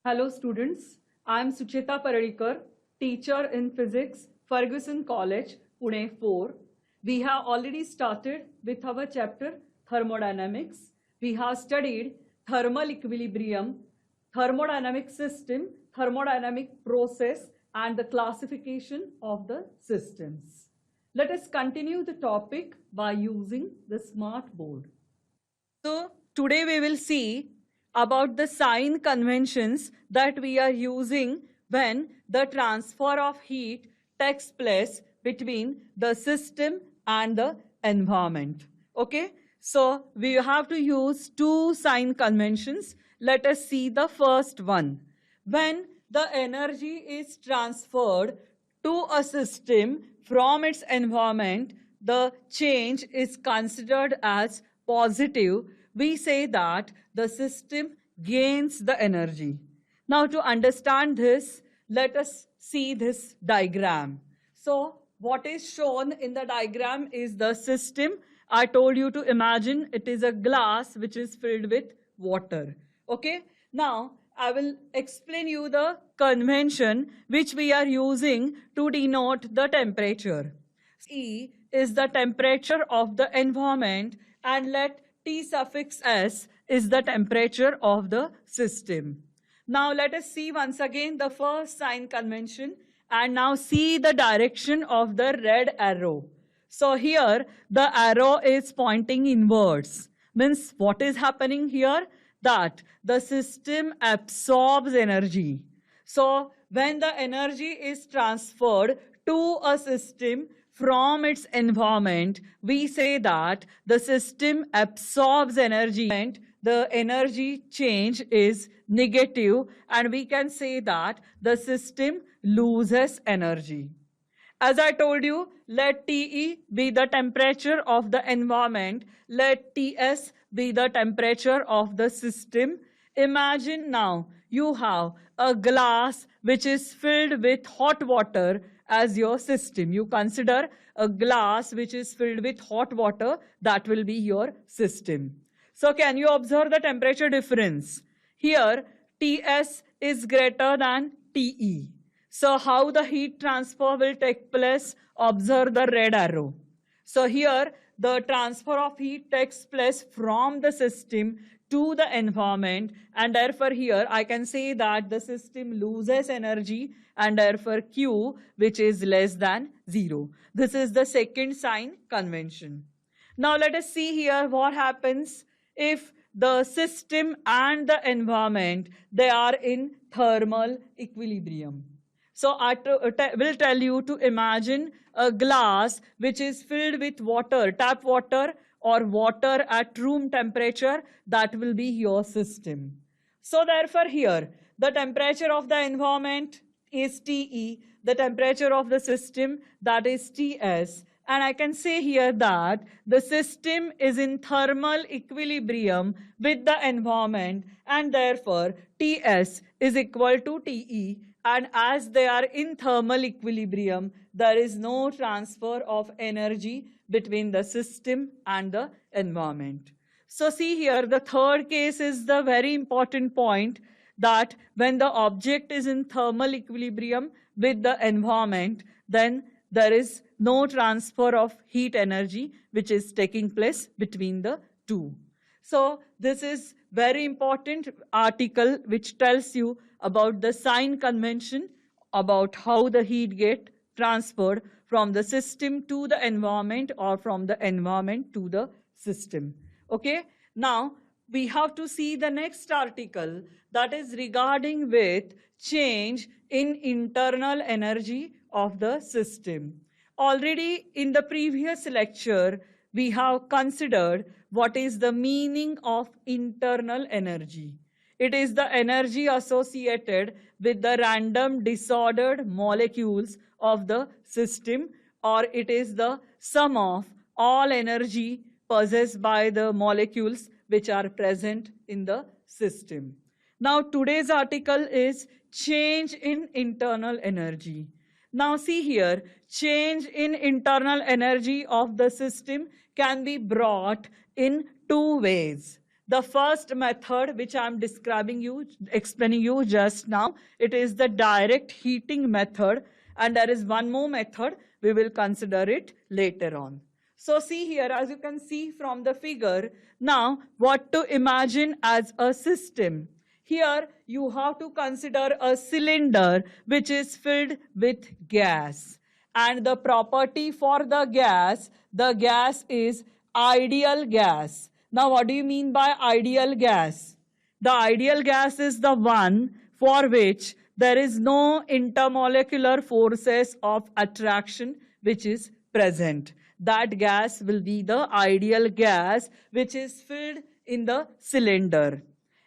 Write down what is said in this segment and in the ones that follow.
Hello students, I am Sucheta Paradikar, teacher in physics, Ferguson College, Pune 4. We have already started with our chapter thermodynamics. We have studied thermal equilibrium, thermodynamic system, thermodynamic process and the classification of the systems. Let us continue the topic by using the smart board. So today we will see about the sign conventions that we are using when the transfer of heat takes place between the system and the environment. Okay, so we have to use two sign conventions. Let us see the first one. When the energy is transferred to a system from its environment, the change is considered as positive. We say that the system gains the energy. Now, to understand this, let us see this diagram. So, what is shown in the diagram is the system. I told you to imagine it is a glass which is filled with water. Okay? Now, I will explain you the convention which we are using to denote the temperature. E is the temperature of the environment and let T suffix S is the temperature of the system. Now let us see once again the first sign convention and now see the direction of the red arrow. So here the arrow is pointing inwards. Means what is happening here? That the system absorbs energy. So when the energy is transferred to a system from its environment, we say that the system absorbs energy and the energy change is negative, and we can say that the system loses energy. As I told you, let TE be the temperature of the environment, let TS be the temperature of the system. Imagine now you have a glass which is filled with hot water as your system. You consider a glass which is filled with hot water, that will be your system. So can you observe the temperature difference? Here Ts is greater than Te. So how the heat transfer will take place? Observe the red arrow. So here the transfer of heat takes place from the system to the environment, and therefore here I can say that the system loses energy and therefore Q which is less than 0. This is the second sign convention. Now let us see here what happens if the system and the environment, they are in thermal equilibrium. So I will tell you to imagine a glass which is filled with water, tap water or water at room temperature, that will be your system. So therefore here, the temperature of the environment is TE, the temperature of the system, that is TS. And I can say here that the system is in thermal equilibrium with the environment, and therefore Ts is equal to Te, and as they are in thermal equilibrium, there is no transfer of energy between the system and the environment. So see here, the third case is the very important point, that when the object is in thermal equilibrium with the environment, then there is no transfer of heat energy which is taking place between the two. So this is very important article which tells you about the sign convention, about how the heat get transferred from the system to the environment or from the environment to the system. Okay, now we have to see the next article, that is regarding with change in internal energy of the system. Already in the previous lecture, we have considered what is the meaning of internal energy. It is the energy associated with the random disordered molecules of the system, or it is the sum of all energy possessed by the molecules which are present in the system. Now today's article is change in internal energy. Now see here, change in internal energy of the system can be brought in two ways. The first method which I am explaining you just now, it is the direct heating method, and there is one more method, we will consider it later on. So see here, as you can see from the figure, now what to imagine as a system. Here you have to consider a cylinder which is filled with gas. And the property for the gas is ideal gas. Now what do you mean by ideal gas? The ideal gas is the one for which there is no intermolecular forces of attraction which is present. That gas will be the ideal gas which is filled in the cylinder.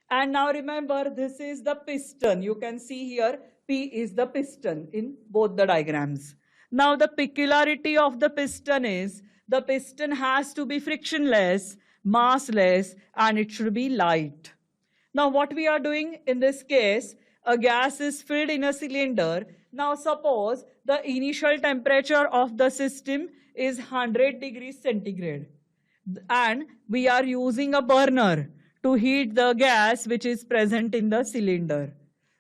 And now remember, this is the piston. You can see here P is the piston in both the diagrams. Now the peculiarity of the piston is the piston has to be frictionless, massless, and it should be light. Now what we are doing in this case, a gas is filled in a cylinder. Now suppose the initial temperature of the system is 100 degrees centigrade, and we are using a burner to heat the gas which is present in the cylinder.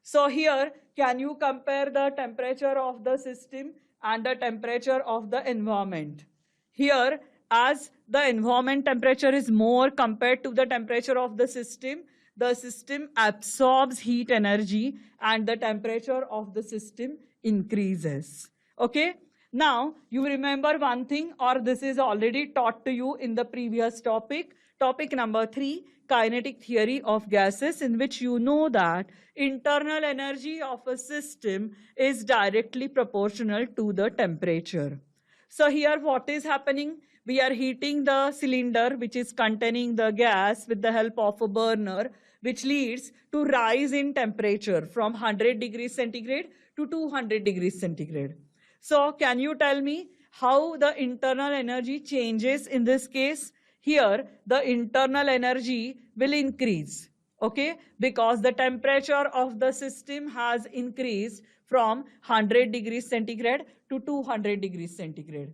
So here, can you compare the temperature of the system and the temperature of the environment? Here, as the environment temperature is more compared to the temperature of the system absorbs heat energy and the temperature of the system increases. Okay? Now, you remember one thing, or this is already taught to you in the previous topic, topic number 3, kinetic theory of gases, in which you know that internal energy of a system is directly proportional to the temperature. So here what is happening? We are heating the cylinder which is containing the gas with the help of a burner, which leads to rise in temperature from 100 degrees centigrade to 200 degrees centigrade. So can you tell me how the internal energy changes in this case? Here, the internal energy will increase, okay? Because the temperature of the system has increased from 100 degrees centigrade to 200 degrees centigrade.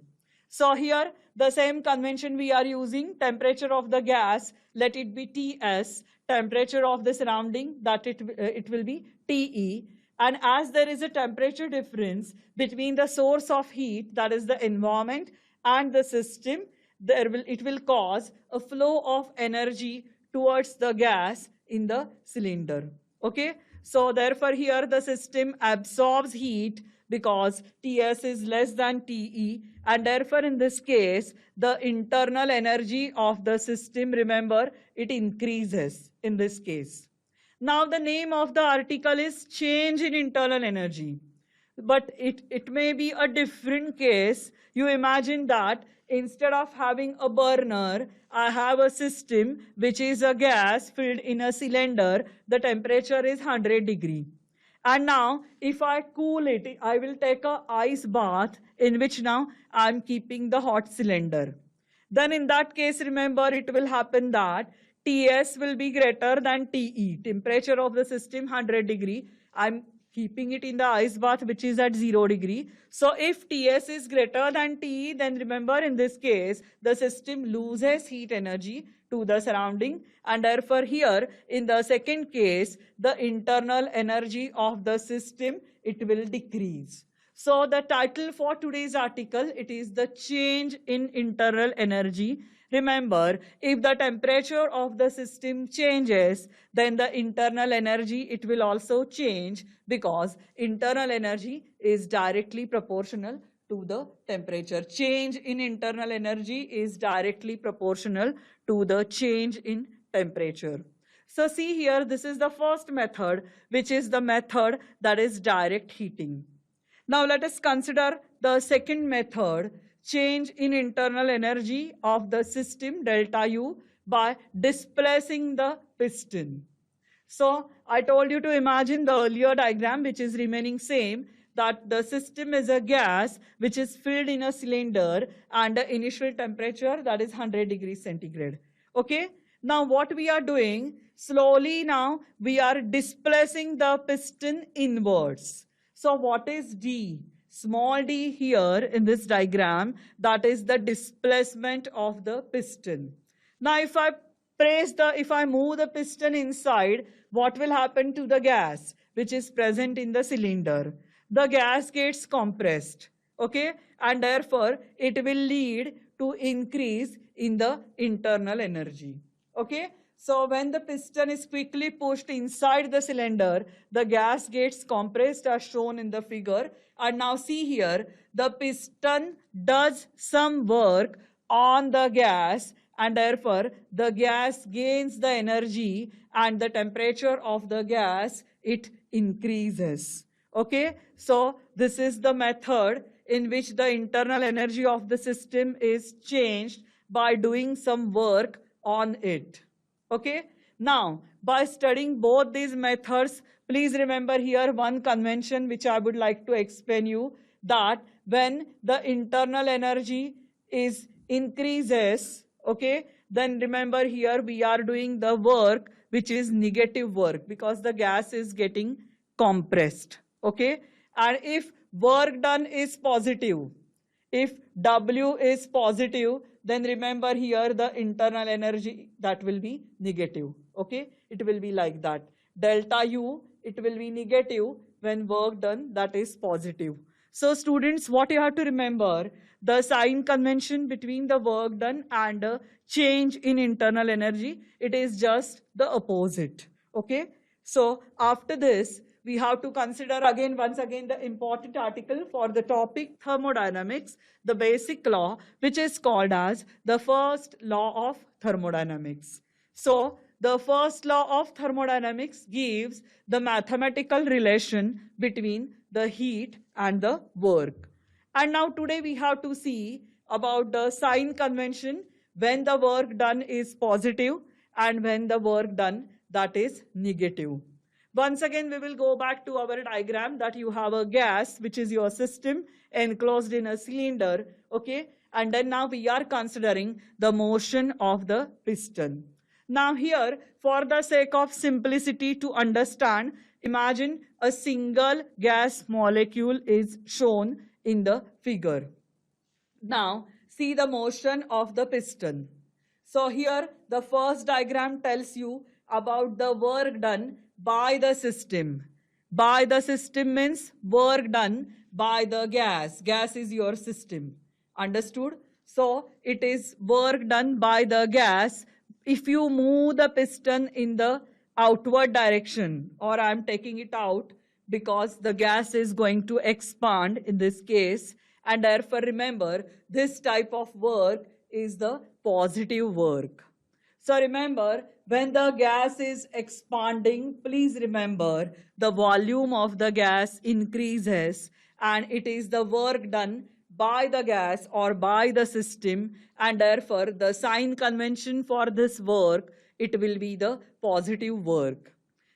So here, the same convention we are using, temperature of the gas, let it be Ts, temperature of the surrounding, that it will be Te. And as there is a temperature difference between the source of heat, that is the environment, and the system, it will cause a flow of energy towards the gas in the cylinder. Okay? So therefore here the system absorbs heat because Ts is less than Te, and therefore in this case the internal energy of the system, remember, it increases in this case. Now the name of the article is change in internal energy. But it may be a different case. You imagine that instead of having a burner, I have a system which is a gas filled in a cylinder. The temperature is 100 degree. And now if I cool it, I will take an ice bath in which now I am keeping the hot cylinder. Then in that case, remember, it will happen that Ts will be greater than Te. Temperature of the system 100 degree. I'm keeping it in the ice bath which is at 0 degree. So if Ts is greater than Te, then remember in this case, the system loses heat energy to the surrounding, and therefore here in the second case, the internal energy of the system, it will decrease. So the title for today's article, it is the change in internal energy. Remember, if the temperature of the system changes, then the internal energy, it will also change, because internal energy is directly proportional to the temperature. Change in internal energy is directly proportional to the change in temperature. So see here, this is the first method, which is the method that is direct heating. Now let us consider the second method, change in internal energy of the system delta U by displacing the piston. So I told you to imagine the earlier diagram which is remaining same, that the system is a gas which is filled in a cylinder and the initial temperature, that is 100 degrees centigrade. Okay? Now what we are doing, slowly now we are displacing the piston inwards. So what is D? Small d here in this diagram, that is the displacement of the piston. Now if I if I move the piston inside, what will happen to the gas which is present in the cylinder? The gas gets compressed, okay? And therefore, it will lead to increase in the internal energy, okay? So when the piston is quickly pushed inside the cylinder, the gas gets compressed as shown in the figure. And now see here, the piston does some work on the gas, and therefore the gas gains the energy and the temperature of the gas, it increases. Okay, so this is the method in which the internal energy of the system is changed by doing some work on it. Okay, now by studying both these methods, please remember here one convention which I would like to explain you, that when the internal energy is increases, okay, then remember here we are doing the work which is negative work because the gas is getting compressed, okay. And if work done is positive, if W is positive, then remember here the internal energy that will be negative, okay. It will be like that. Delta U, it will be negative when work done that is positive. So students, what you have to remember, the sign convention between the work done and the change in internal energy, it is just the opposite, okay. So after this, we have to consider again, once again, the important article for the topic thermodynamics, the basic law, which is called as the first law of thermodynamics. So the first law of thermodynamics gives the mathematical relation between the heat and the work. And now today we have to see about the sign convention when the work done is positive and when the work done that is negative. Once again, we will go back to our diagram that you have a gas, which is your system, enclosed in a cylinder, okay? And then now we are considering the motion of the piston. Now here, for the sake of simplicity to understand, imagine a single gas molecule is shown in the figure. Now, see the motion of the piston. So here, the first diagram tells you about the work done by the system. By the system means work done by the gas. Gas is your system. Understood? So it is work done by the gas. If you move the piston in the outward direction, or I am taking it out because the gas is going to expand in this case, and therefore remember this type of work is the positive work. So remember, when the gas is expanding, please remember the volume of the gas increases and it is the work done by the gas or by the system, and therefore the sign convention for this work, it will be the positive work.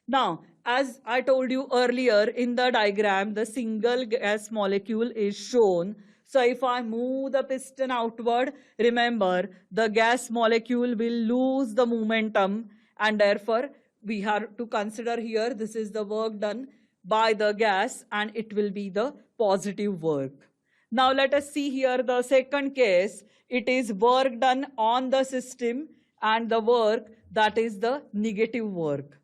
Now, as I told you earlier in the diagram, the single gas molecule is shown. So if I move the piston outward, remember the gas molecule will lose the momentum, and therefore we have to consider here this is the work done by the gas and it will be the positive work. Now let us see here the second case. It is work done on the system and the work that is the negative work.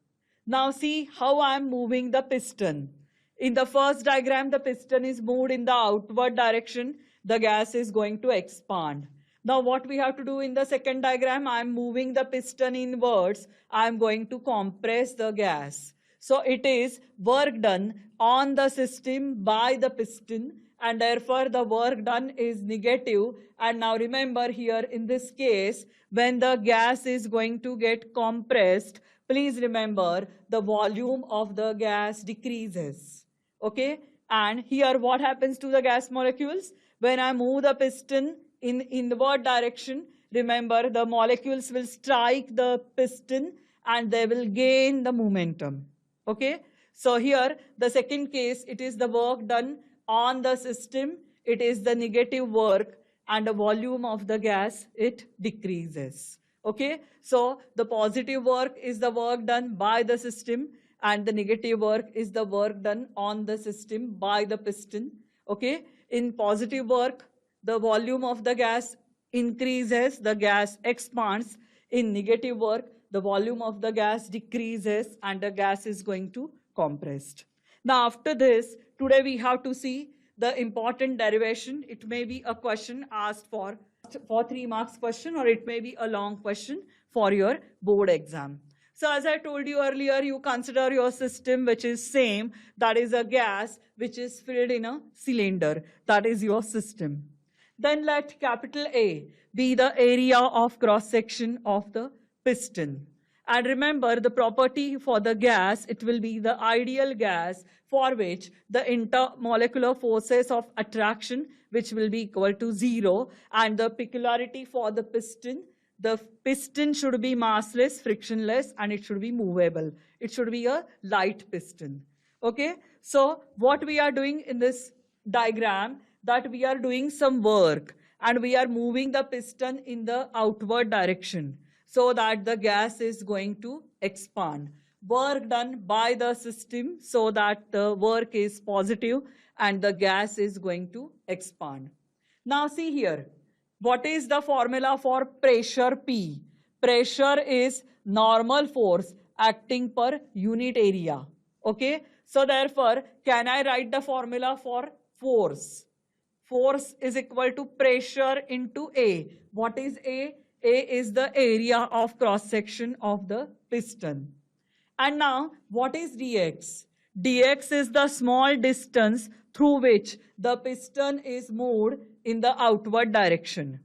Now see how I am moving the piston. In the first diagram, the piston is moved in the outward direction. The gas is going to expand. Now what we have to do in the second diagram, I am moving the piston inwards. I am going to compress the gas. So it is work done on the system by the piston, and therefore the work done is negative. And now remember here in this case, when the gas is going to get compressed, please remember the volume of the gas decreases. Okay, and here what happens to the gas molecules? When I move the piston in inward direction, remember the molecules will strike the piston and they will gain the momentum. Okay, so here the second case, it is the work done on the system, it is the negative work, and the volume of the gas, it decreases. Okay, so the positive work is the work done by the system, and the negative work is the work done on the system by the piston. Okay, in positive work, the volume of the gas increases, the gas expands. In negative work, the volume of the gas decreases and the gas is going to compressed. Now after this, today we have to see the important derivation. It may be a question asked for 3 marks question, or it may be a long question for your board exam. So as I told you earlier, you consider your system which is same, that is a gas which is filled in a cylinder, that is your system. Then let capital A be the area of cross section of the piston. And remember the property for the gas, it will be the ideal gas for which the intermolecular forces of attraction which will be equal to 0, and the peculiarity for the piston should be massless, frictionless, and it should be movable. It should be a light piston. Okay, so what we are doing in this diagram, that we are doing some work and we are moving the piston in the outward direction so that the gas is going to expand. Work done by the system so that the work is positive and the gas is going to expand. Now see here, what is the formula for pressure P? Pressure is normal force acting per unit area. Okay, so therefore, can I write the formula for force? Force is equal to pressure into A. What is A? A is the area of cross section of the piston. And now, what is dx? Dx is the small distance through which the piston is moved in the outward direction.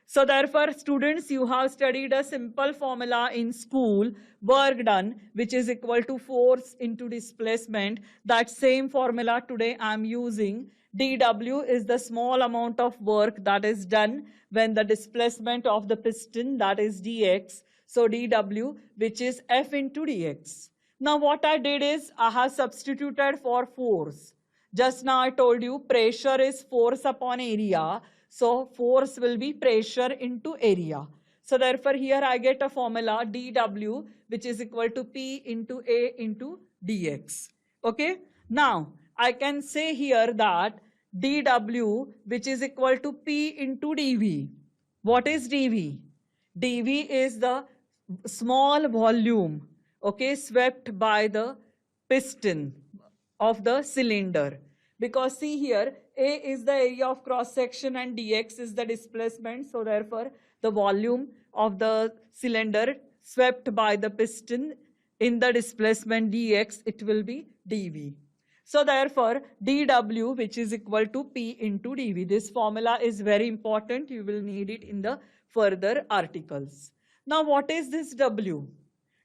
So therefore, students, you have studied a simple formula in school, work done, which is equal to force into displacement. That same formula today I am using. dW is the small amount of work that is done when the displacement of the piston, that is dx. So dW, which is F into dx. Now what I did is I have substituted for force. Just now I told you pressure is force upon area. So force will be pressure into area. So therefore here I get a formula dW, which is equal to P into A into dx. Okay. Now I can say here that dW, which is equal to P into dV. What is dV? dV is the small volume, okay, swept by the piston of the cylinder. Because see here, A is the area of cross section and dx is the displacement. So therefore, the volume of the cylinder swept by the piston in the displacement dx, it will be dV. So therefore, dW, which is equal to P into dV. This formula is very important. You will need it in the further articles. Now what is this W?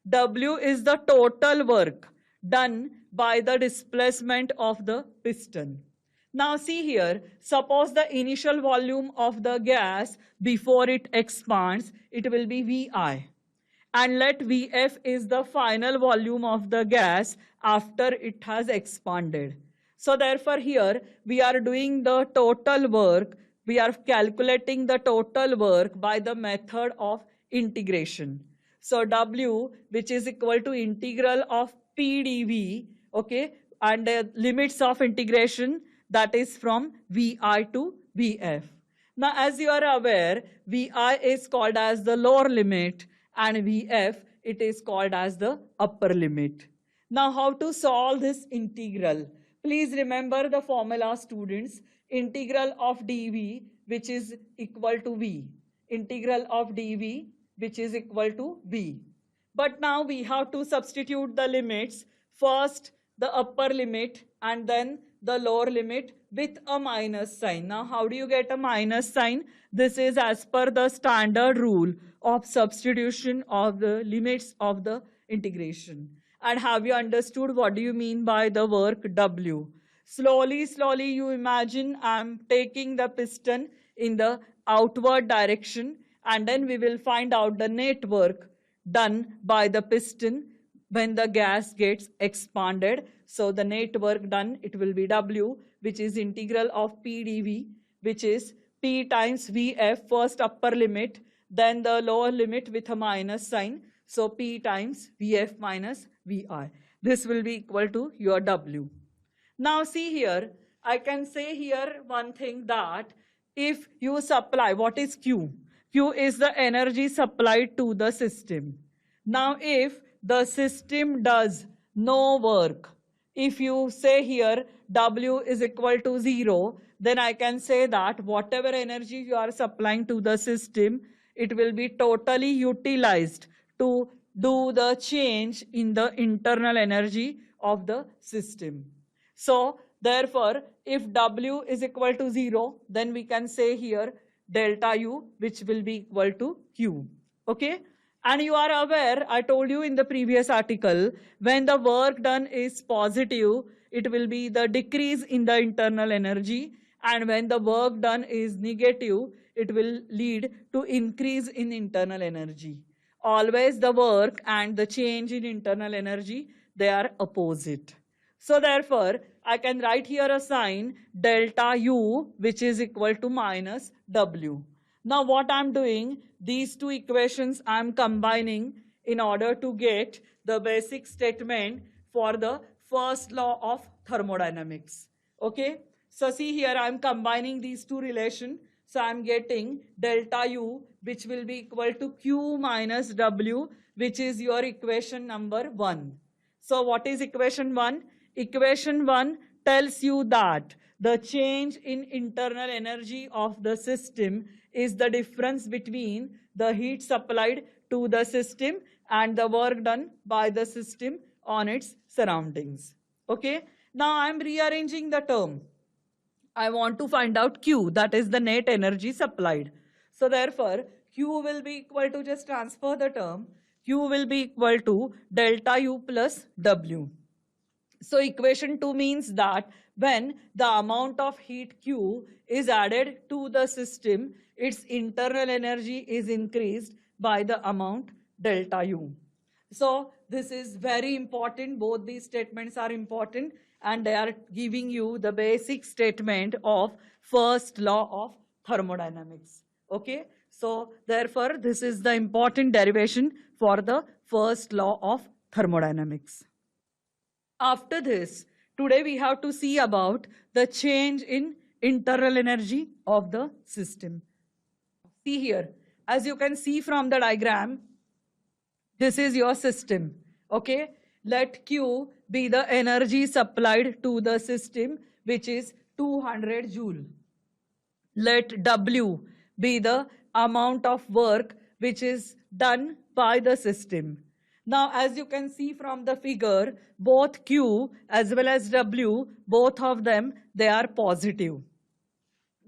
W is the total work done by the displacement of the piston. Now see here, suppose the initial volume of the gas before it expands, it will be VI. And let Vf is the final volume of the gas after it has expanded. So therefore here we are doing the total work, we are calculating the total work by the method of integration. So W, which is equal to integral of P dV, okay, and the limits of integration, that is from VI to VF. Now as you are aware, VI is called as the lower limit and VF, it is called as the upper limit. Now how to solve this integral? Please remember the formula, students. Integral of dV, which is equal to V. Integral of dV, which is equal to V. But now we have to substitute the limits. First the upper limit and then the lower limit with a minus sign. Now how do you get a minus sign? This is as per the standard rule of substitution of the limits of the integration. And have you understood what do you mean by the work W? Slowly you imagine I am taking the piston in the outward direction, and then we will find out the net work done by the piston when the gas gets expanded. So the net work done, it will be W, which is integral of P dV, which is P times Vf, first upper limit, then the lower limit with a minus sign. So P times Vf minus Vi. This will be equal to your W. Now see here, I can say here one thing, that if you supply, what is Q? Q is the energy supplied to the system. Now, if the system does no work, if you say here W is equal to 0, then I can say that whatever energy you are supplying to the system, it will be totally utilized to do the change in the internal energy of the system. So, therefore, if W is equal to 0, then we can say here delta U, which will be equal to Q. Okay? And you are aware, I told you in the previous article, when the work done is positive, it will be the decrease in the internal energy. And when the work done is negative, it will lead to increase in internal energy. Always the work and the change in internal energy, they are opposite. So therefore, I can write here a sign delta U, which is equal to minus W. Now what I'm doing, these two equations I'm combining in order to get the basic statement for the first law of thermodynamics. Okay? So see here, I'm combining these two relations. So I'm getting delta U, which will be equal to Q minus W, which is your equation number 1. So what is equation 1? Equation 1 tells you that the change in internal energy of the system is the difference between the heat supplied to the system and the work done by the system on its surroundings. Okay? Now I am rearranging the term. I want to find out Q, that is the net energy supplied. So therefore, Q will be equal to, just transfer the term, Q will be equal to delta U plus W. So equation 2 means that when the amount of heat Q is added to the system, its internal energy is increased by the amount delta U. So this is very important. Both these statements are important and they are giving you the basic statement of first law of thermodynamics. Okay? So therefore, this is the important derivation for the first law of thermodynamics. After this, today we have to see about the change in internal energy of the system. See here, as you can see from the diagram, this is your system. Okay? Let Q be the energy supplied to the system, which is 200 joule. Let W be the amount of work which is done by the system. Now, as you can see from the figure, both Q as well as W, both of them, they are positive.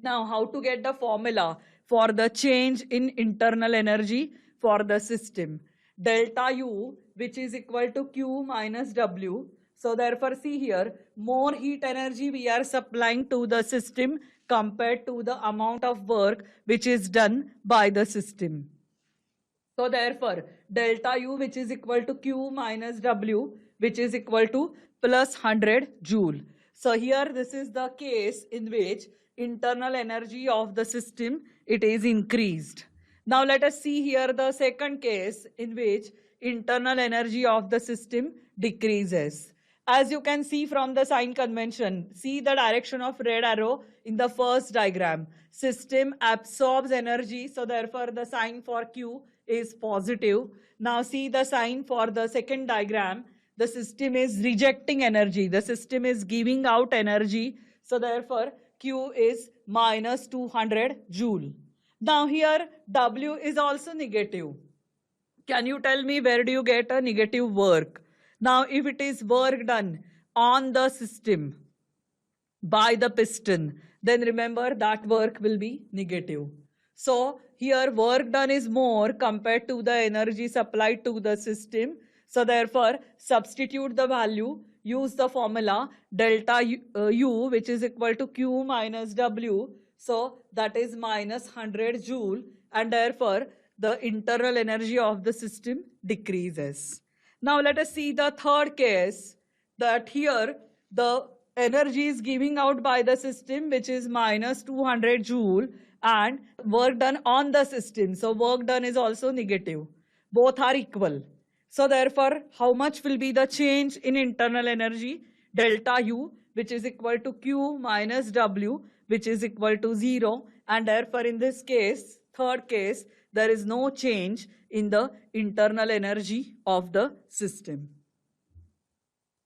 Now, how to get the formula for the change in internal energy for the system? Delta U, which is equal to Q minus W. So therefore, see here, more heat energy we are supplying to the system compared to the amount of work which is done by the system. So therefore, delta U, which is equal to Q minus W, which is equal to plus 100 joule. So here this is the case in which internal energy of the system, it is increased. Now let us see here the second case in which internal energy of the system decreases. As you can see from the sign convention, see the direction of red arrow in the first diagram. System absorbs energy, so therefore the sign for Q is positive. Now see the sign for the second diagram. The system is rejecting energy. The system is giving out energy. So therefore Q is minus 200 joule. Now here W is also negative. Can you tell me where do you get a negative work? Now if it is work done on the system by the piston, then remember that work will be negative. So here work done is more compared to the energy supplied to the system. So therefore substitute the value, use the formula delta U, which is equal to Q minus W. So that is minus 100 joule, and therefore the internal energy of the system decreases. Now let us see the third case, that here the energy is giving out by the system, which is minus 200 joule, and work done on the system. So work done is also negative. Both are equal. So therefore, how much will be the change in internal energy? Delta U, which is equal to Q minus W, which is equal to 0. And therefore, in this case, third case, there is no change in the internal energy of the system.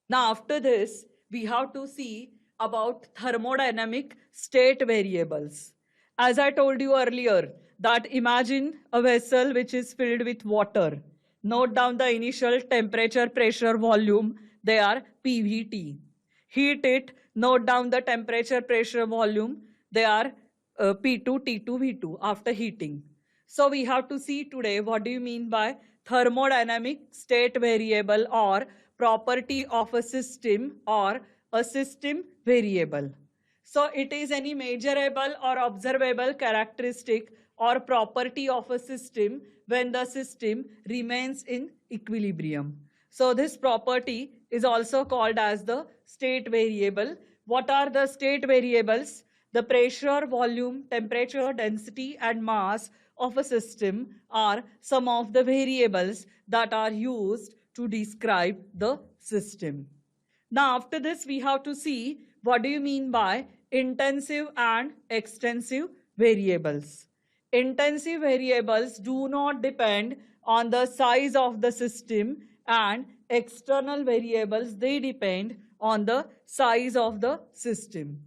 Now, after this, we have to see about thermodynamic state variables. As I told you earlier, that imagine a vessel which is filled with water. Note down the initial temperature, pressure, volume. They are PVT. Heat it, note down the temperature, pressure, volume. They are P2, T2, V2 after heating. So we have to see today what do you mean by thermodynamic state variable or property of a system or a system variable. So it is any measurable or observable characteristic or property of a system when the system remains in equilibrium. So this property is also called as the state variable. What are the state variables? The pressure, volume, temperature, density, and mass of a system are some of the variables that are used to describe the system. Now, after this, we have to see what do you mean by intensive and extensive variables. Intensive variables do not depend on the size of the system, and external variables, they depend on the size of the system.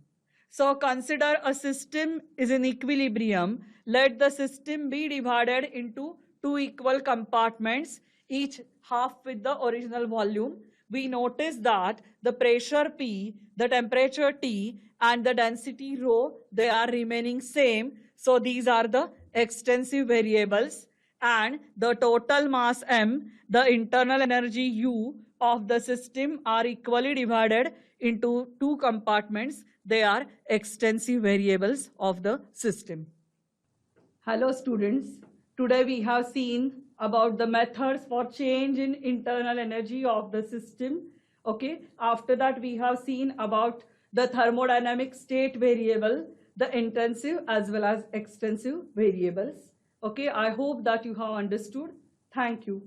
So consider a system is in equilibrium. Let the system be divided into two equal compartments, each half with the original volume. We notice that the pressure P, the temperature T, and the density rho, they are remaining same. So these are the extensive variables. And the total mass M, the internal energy U of the system are equally divided into two compartments. They are extensive variables of the system. Hello students. Today we have seen about the methods for change in internal energy of the system. Okay. After that we have seen about the thermodynamic state variable, the intensive as well as extensive variables. Okay. I hope that you have understood. Thank you.